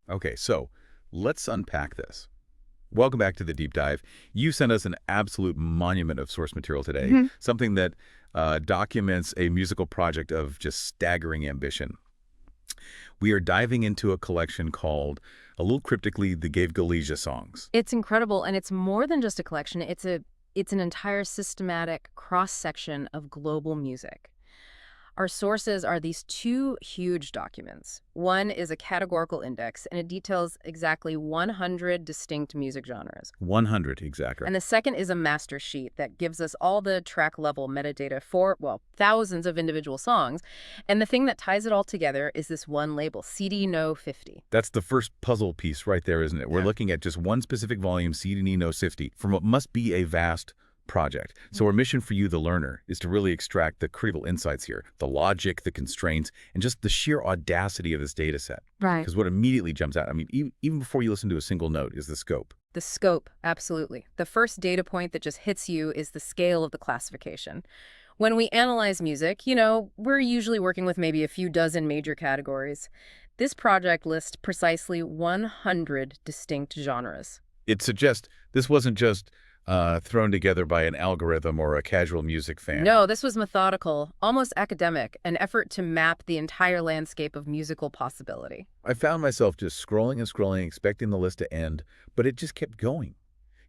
Okay, so let's unpack this. Welcome back to the deep dive. You sent us an absolute monument of source material today, Mhm. something that documents a musical project of just staggering ambition. We are diving into a collection called, a little cryptically, the Gevgelija songs. It's incredible, and it's more than just a collection. It's an entire systematic cross-section of global music. Our sources are these two huge documents. One is a categorical index, and it details exactly 100 distinct music genres. 100, exactly. And the second is a master sheet that gives us all the track-level metadata for, well, thousands of individual songs. And the thing that ties it all together is this one label, CD No 50. That's the first puzzle piece right there, isn't it? We're Yeah. looking at just one specific volume, CD No 50, from what must be a vast project. So our mission for you, the learner, is to really extract the critical insights here, the logic, the constraints, and just the sheer audacity of this data set. Right. Because what immediately jumps out, I mean, even before you listen to a single note, is the scope. The scope, absolutely. The first data point that just hits you is the scale of the classification. When we analyze music, we're usually working with maybe a few dozen major categories. This project lists precisely 100 distinct genres. It suggests this wasn't just thrown together by an algorithm or a casual music fan. No, this was methodical, almost academic, an effort to map the entire landscape of musical possibility. I found myself just scrolling and scrolling, expecting the list to end, but it just kept going.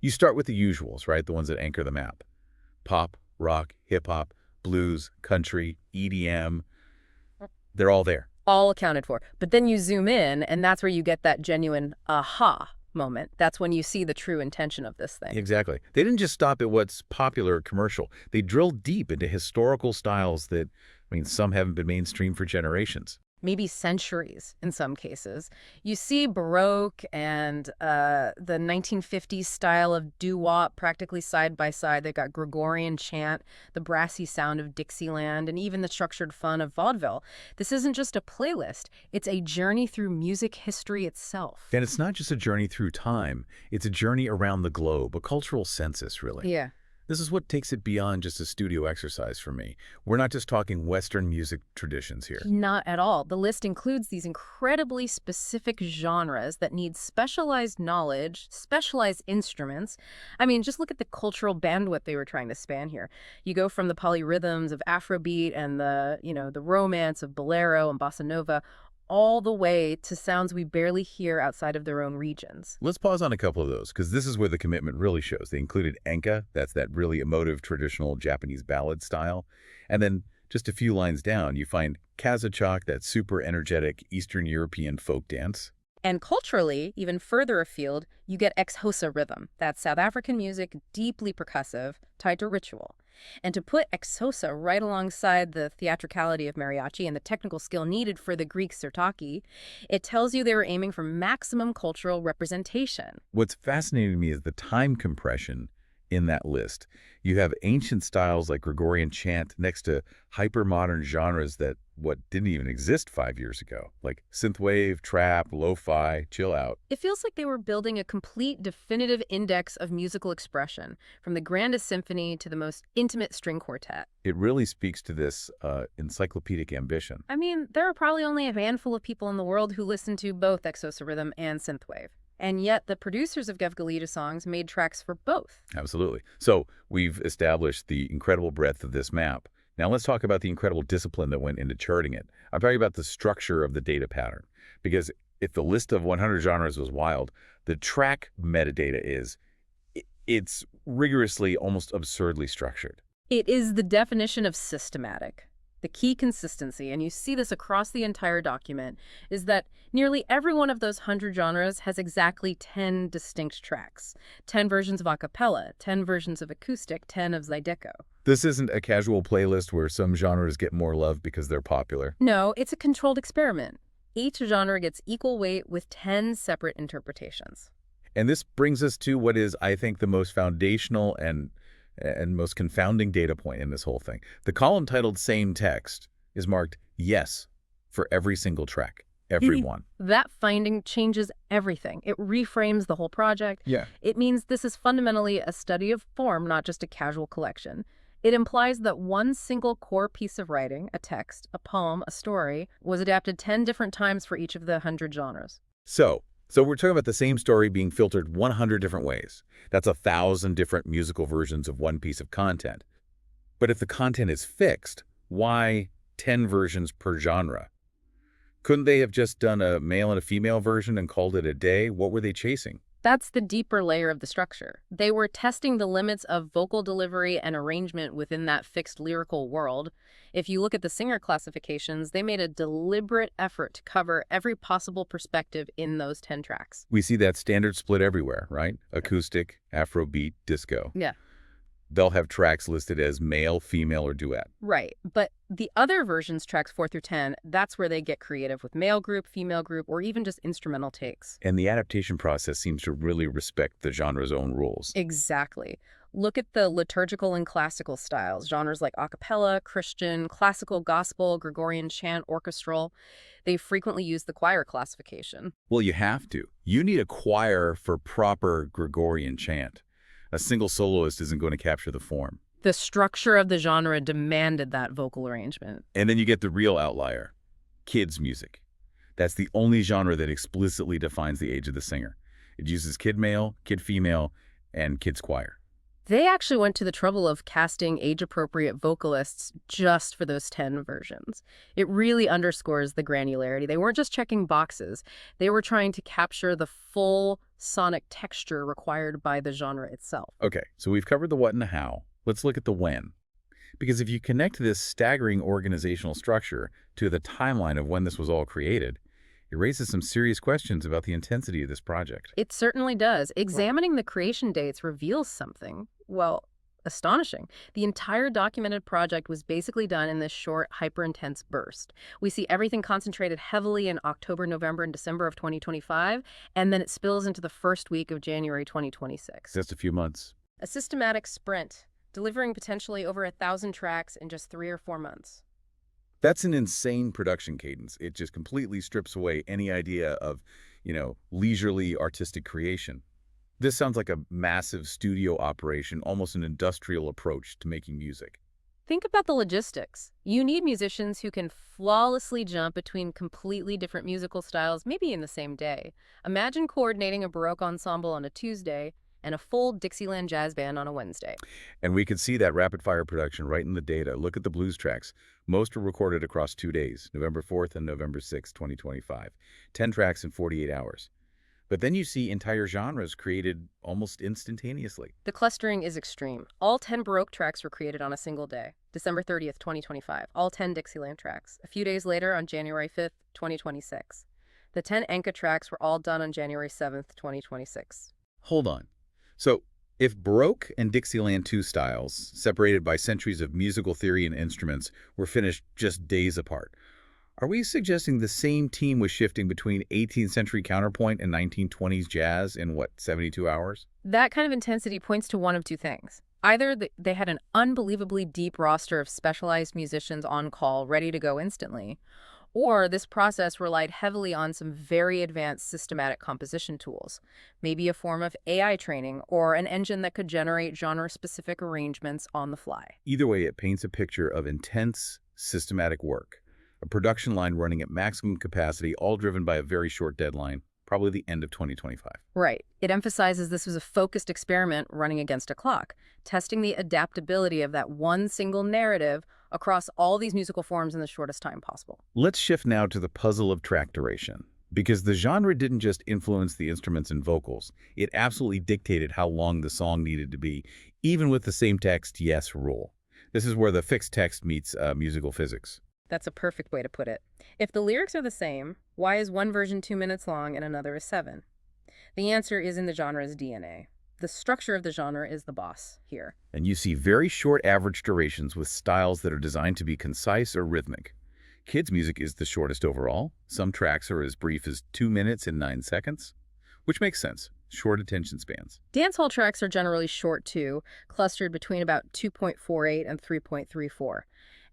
You start with the usuals, right? The ones that anchor the map. Pop, rock, hip-hop, blues, country, EDM. They're all there. All accounted for. But then you zoom in, and that's where you get that genuine aha moment. That's when you see the true intention of this thing. Exactly. They didn't just stop at what's popular or commercial. They drilled deep into historical styles that, I mean, some haven't been mainstream for generations. Maybe centuries in some cases. You see Baroque and the 1950s style of doo-wop practically side by side. They've got Gregorian chant, the brassy sound of Dixieland, and even the structured fun of vaudeville. This isn't just a playlist. It's a journey through music history itself. And it's not just a journey through time. It's a journey around the globe, a cultural census, really. Yeah. This is what takes it beyond just a studio exercise for me. We're not just talking Western music traditions here. Not at all. The list includes these incredibly specific genres that need specialized knowledge, specialized instruments. I mean, just look at the cultural bandwidth they were trying to span here. You go from the polyrhythms of Afrobeat and the romance of bolero and bossa nova, all the way to sounds we barely hear outside of their own regions. Let's pause on a couple of those, because this is where the commitment really shows. They included enka, that's that really emotive traditional Japanese ballad style. And then just a few lines down, you find kazachok, that super energetic Eastern European folk dance. And culturally, even further afield, you get Xhosa rhythm. That's South African music, deeply percussive, tied to ritual. And to put Xhosa right alongside the theatricality of mariachi and the technical skill needed for the Greek sirtaki, it tells you they were aiming for maximum cultural representation. What's fascinating to me is the time compression in that list. You have ancient styles like Gregorian chant next to hyper-modern genres that didn't even exist 5 years ago, like synthwave, trap, lo-fi, chill out. It feels like they were building a complete definitive index of musical expression, from the grandest symphony to the most intimate string quartet. It really speaks to this encyclopedic ambition. I mean, there are probably only a handful of people in the world who listen to both Xhosa rhythm and synthwave. And yet the producers of Gevgelija songs made tracks for both. Absolutely. So we've established the incredible breadth of this map. Now let's talk about the incredible discipline that went into charting it. I'm talking about the structure of the data pattern. Because if the list of 100 genres was wild, the track metadata it's rigorously, almost absurdly structured. It is the definition of systematic. The key consistency, and you see this across the entire document, is that nearly every one of those 100 genres has exactly 10 distinct tracks. 10 versions of acapella, 10 versions of acoustic, 10 of zydeco. This isn't a casual playlist where some genres get more love because they're popular. No, it's a controlled experiment. Each genre gets equal weight with 10 separate interpretations. And this brings us to what is, I think, the most foundational and most confounding data point in this whole thing. The column titled Same Text is marked yes for every single track, every one. That finding changes everything. It reframes the whole project. Yeah. It means this is fundamentally a study of form, not just a casual collection. It implies that one single core piece of writing, a text, a poem, a story, was adapted 10 different times for each of the 100 genres. So So we're talking about the same story being filtered 100 different ways. That's 1,000 different musical versions of one piece of content. But if the content is fixed, why 10 versions per genre? Couldn't they have just done a male and a female version and called it a day? What were they chasing? That's the deeper layer of the structure. They were testing the limits of vocal delivery and arrangement within that fixed lyrical world. If you look at the singer classifications, they made a deliberate effort to cover every possible perspective in those 10 tracks. We see that standard split everywhere, right? Acoustic, Afrobeat, disco. Yeah. They'll have tracks listed as male, female, or duet. Right. But the other versions, tracks 4 through 10, that's where they get creative with male group, female group, or even just instrumental takes. And the adaptation process seems to really respect the genre's own rules. Exactly. Look at the liturgical and classical styles, genres like Acapella, Christian, classical gospel, Gregorian chant, orchestral. They frequently use the choir classification. Well, you have to. You need a choir for proper Gregorian chant. A single soloist isn't going to capture the form. The structure of the genre demanded that vocal arrangement. And then you get the real outlier, kids' music. That's the only genre that explicitly defines the age of the singer. It uses kid male, kid female, and kids choir. They actually went to the trouble of casting age-appropriate vocalists just for those 10 versions. It really underscores the granularity. They weren't just checking boxes. They were trying to capture the full sonic texture required by the genre itself. Okay, so we've covered the what and the how. Let's look at the when. Because if you connect this staggering organizational structure to the timeline of when this was all created, it raises some serious questions about the intensity of this project. It certainly does. Examining the creation dates reveals something, well, astonishing. The entire documented project was basically done in this short, hyper-intense burst. We see everything concentrated heavily in October, November, and December of 2025, and then it spills into the first week of January 2026. Just a few months. A systematic sprint, delivering potentially over 1,000 tracks in just 3 or 4 months. That's an insane production cadence. It just completely strips away any idea of, leisurely artistic creation. This sounds like a massive studio operation, almost an industrial approach to making music. Think about the logistics. You need musicians who can flawlessly jump between completely different musical styles, maybe in the same day. Imagine coordinating a Baroque ensemble on a Tuesday and a full Dixieland jazz band on a Wednesday. And we could see that rapid-fire production right in the data. Look at the blues tracks. Most were recorded across 2 days, November 4th and November 6th, 2025. 10 tracks in 48 hours. But then you see entire genres created almost instantaneously. The clustering is extreme. All 10 Baroque tracks were created on a single day, December 30th, 2025. All 10 Dixieland tracks. A few days later, on January 5th, 2026. The 10 Enka tracks were all done on January 7th, 2026. Hold on. So, if Baroque and Dixieland II styles, separated by centuries of musical theory and instruments, were finished just days apart, are we suggesting the same team was shifting between 18th century counterpoint and 1920s jazz in, 72 hours? That kind of intensity points to one of two things. Either they had an unbelievably deep roster of specialized musicians on call, ready to go instantly, or this process relied heavily on some very advanced systematic composition tools, maybe a form of AI training or an engine that could generate genre-specific arrangements on the fly. Either way, it paints a picture of intense, systematic work, a production line running at maximum capacity, all driven by a very short deadline, probably the end of 2025. Right. It emphasizes this was a focused experiment running against a clock, testing the adaptability of that one single narrative across all these musical forms in the shortest time possible. Let's shift now to the puzzle of track duration. Because the genre didn't just influence the instruments and vocals, it absolutely dictated how long the song needed to be, even with the same text yes rule. This is where the fixed text meets musical physics. That's a perfect way to put it. If the lyrics are the same, why is one version 2 minutes long and another is 7? The answer is in the genre's DNA. The structure of the genre is the boss here. And you see very short average durations with styles that are designed to be concise or rhythmic. Kids' music is the shortest overall. Some tracks are as brief as 2 minutes and 9 seconds, which makes sense. Short attention spans. Dancehall tracks are generally short too, clustered between about 2.48 and 3.34.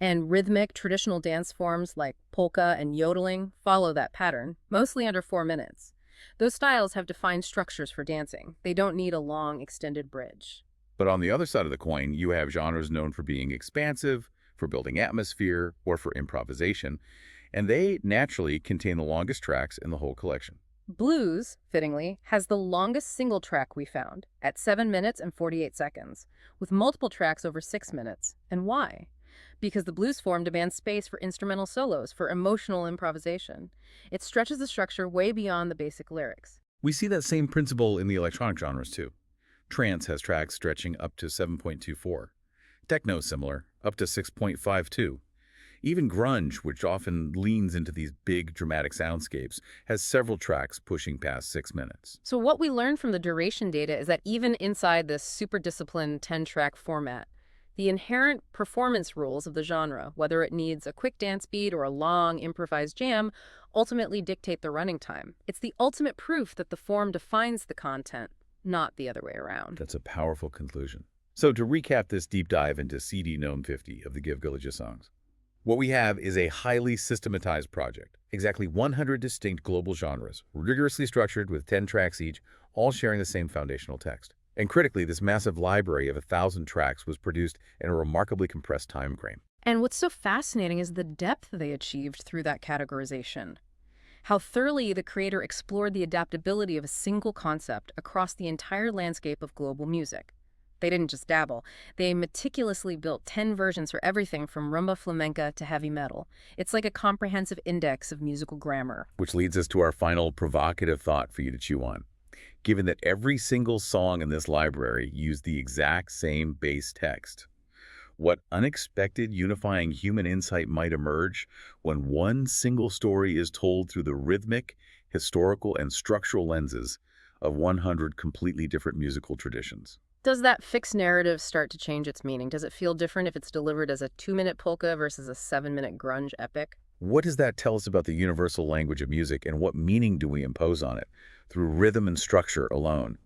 And rhythmic, traditional dance forms like polka and yodeling follow that pattern, mostly under 4 minutes. Those styles have defined structures for dancing. They don't need a long, extended bridge. But on the other side of the coin, you have genres known for being expansive, for building atmosphere, or for improvisation, and they naturally contain the longest tracks in the whole collection. Blues, fittingly, has the longest single track we found, at 7 minutes and 48 seconds, with multiple tracks over 6 minutes. And why? Because the blues form demands space for instrumental solos, for emotional improvisation. It stretches the structure way beyond the basic lyrics. We see that same principle in the electronic genres, too. Trance has tracks stretching up to 7.24. Techno similar, up to 6.52. Even grunge, which often leans into these big, dramatic soundscapes, has several tracks pushing past 6 minutes. So what we learned from the duration data is that even inside this super disciplined 10-track format, the inherent performance rules of the genre, whether it needs a quick dance beat or a long improvised jam, ultimately dictate the running time. It's the ultimate proof that the form defines the content, not the other way around. That's a powerful conclusion. So to recap this deep dive into CD Gnome 50 of the Gevgelija songs, what we have is a highly systematized project, exactly 100 distinct global genres, rigorously structured with 10 tracks each, all sharing the same foundational text. And critically, this massive library of 1,000 tracks was produced in a remarkably compressed time frame. And what's so fascinating is the depth they achieved through that categorization. How thoroughly the creator explored the adaptability of a single concept across the entire landscape of global music. They didn't just dabble. They meticulously built 10 versions for everything from rumba flamenca to heavy metal. It's like a comprehensive index of musical grammar. Which leads us to our final provocative thought for you to chew on. Given that every single song in this library used the exact same base text, what unexpected unifying human insight might emerge when one single story is told through the rhythmic, historical, and structural lenses of 100 completely different musical traditions? Does that fixed narrative start to change its meaning? Does it feel different if it's delivered as a 2-minute polka versus a 7-minute grunge epic? What does that tell us about the universal language of music, and what meaning do we impose on it through rhythm and structure alone?